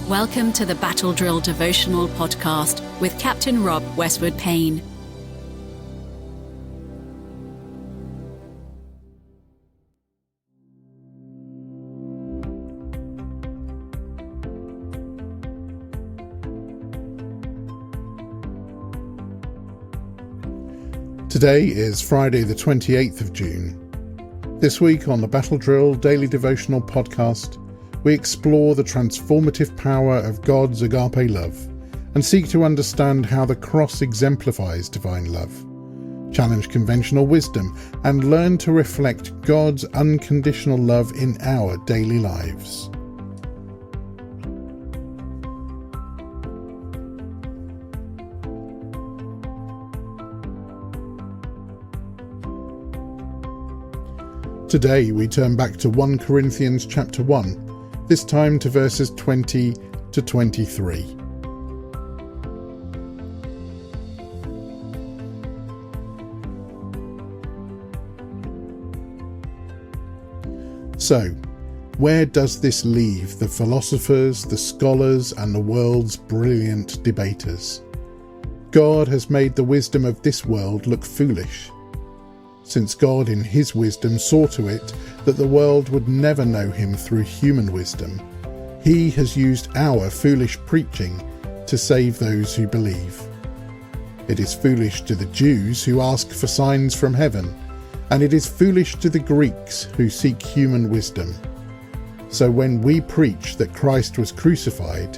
Welcome to the Battle Drill Devotional podcast with Captain Rob Westwood-Payne. Today is Friday the 28th of June. This week on the Battle Drill Daily Devotional podcast, we explore the transformative power of God's agape love and seek to understand how the cross exemplifies divine love, challenge conventional wisdom, and learn to reflect God's unconditional love in our daily lives. Today we turn back to 1 Corinthians chapter 1, this time to verses 20 to 23. So, where does this leave the philosophers, the scholars, and the world's brilliant debaters? God has made the wisdom of this world look foolish. Since God in his wisdom saw to it that the world would never know him through human wisdom, he has used our foolish preaching to save those who believe. It is foolish to the Jews who ask for signs from heaven, and it is foolish to the Greeks who seek human wisdom. So when we preach that Christ was crucified,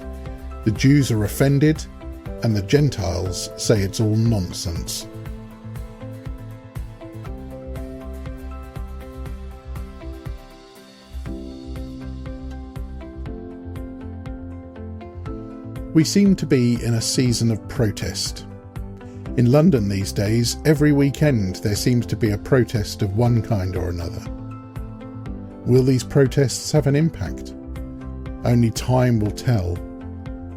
the Jews are offended, and the Gentiles say it's all nonsense. We seem to be in a season of protest. In London these days, every weekend there seems to be a protest of one kind or another. Will these protests have an impact? Only time will tell.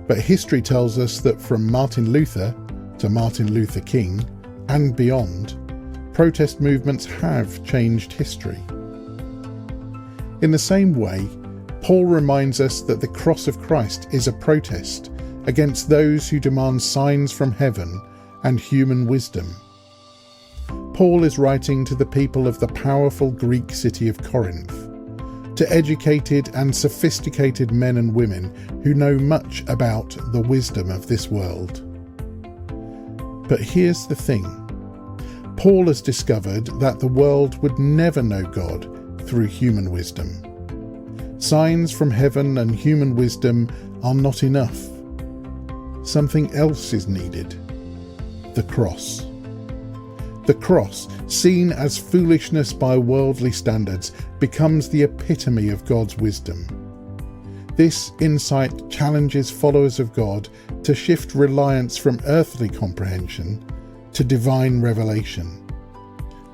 But history tells us that from Martin Luther to Martin Luther King and beyond, protest movements have changed history. In the same way, Paul reminds us that the cross of Christ is a protest against those who demand signs from heaven and human wisdom. Paul is writing to the people of the powerful Greek city of Corinth, to educated and sophisticated men and women who know much about the wisdom of this world. But here's the thing. Paul has discovered that the world would never know God through human wisdom. Signs from heaven and human wisdom are not enough. Something else is needed. The cross. The cross, seen as foolishness by worldly standards, becomes the epitome of God's wisdom. This insight challenges followers of God to shift reliance from earthly comprehension to divine revelation.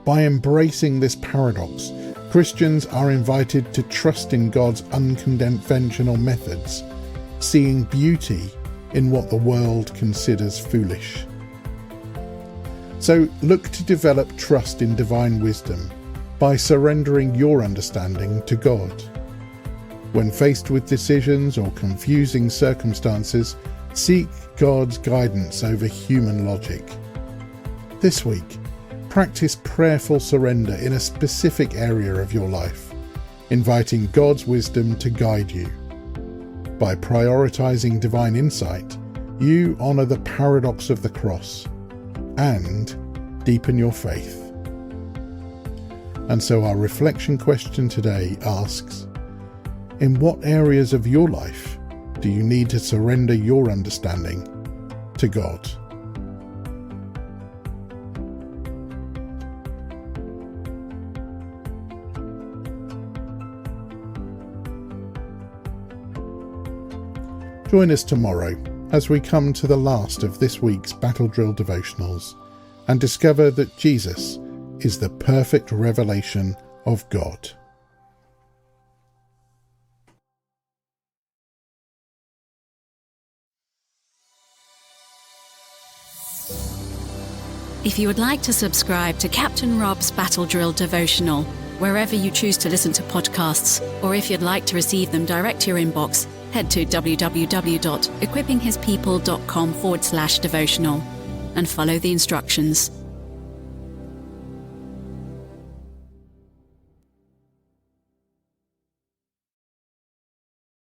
By embracing this paradox, Christians are invited to trust in God's unconventional methods, seeing beauty in what the world considers foolish. So look to develop trust in divine wisdom by surrendering your understanding to God. When faced with decisions or confusing circumstances, seek God's guidance over human logic. This week, practice prayerful surrender in a specific area of your life, inviting God's wisdom to guide you. By prioritizing divine insight, you honor the paradox of the cross and deepen your faith. And so our reflection question today asks, in what areas of your life do you need to surrender your understanding to God? Join us tomorrow as we come to the last of this week's Battle Drill Devotionals and discover that Jesus is the perfect revelation of God. If you would like to subscribe to Captain Rob's Battle Drill Devotional, wherever you choose to listen to podcasts, or if you'd like to receive them direct to your inbox, head to www.equippinghispeople.com/devotional and follow the instructions.